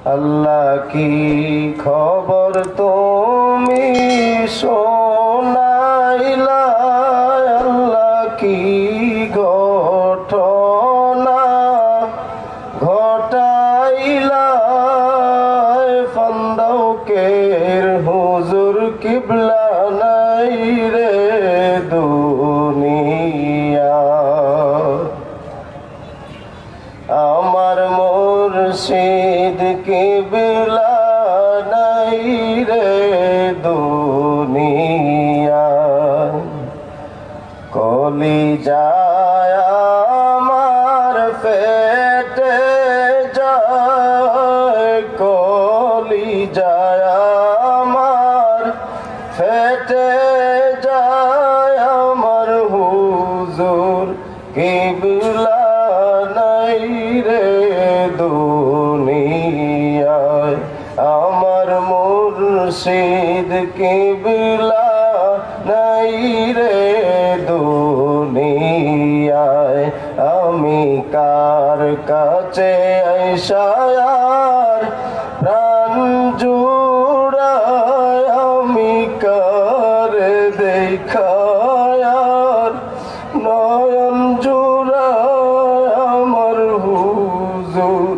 আল্লাহ কি খবর তুমি শোনাইলা, আল্লাহ কি ঘটনা ঘটাইলা, ফান্দকের হুজুর কিবলা নাই রে দুনিয়া। আমার মুর্শিদ কিবলা নাই রে দুনিয়া। কলিজায় আমার ফেটে যায়, কলিজায় আমার ফেটে যায়, আমার হুজুর কিবলা নাই রে দুনিয়ায়। আমার মুর্শিদ কিবলা নাই রে দুনিয়ায়। আমি কার কাছে আইসায়ার প্রাণ জুড়ায়, আমি কার দেখায়ার নয়ন জুড়ায়, আমার হুজুর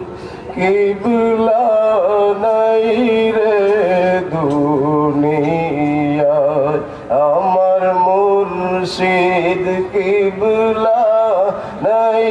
কিবলা নাই রে দুনিয়ায়। আমার মুর্শিদ কিবলা নাই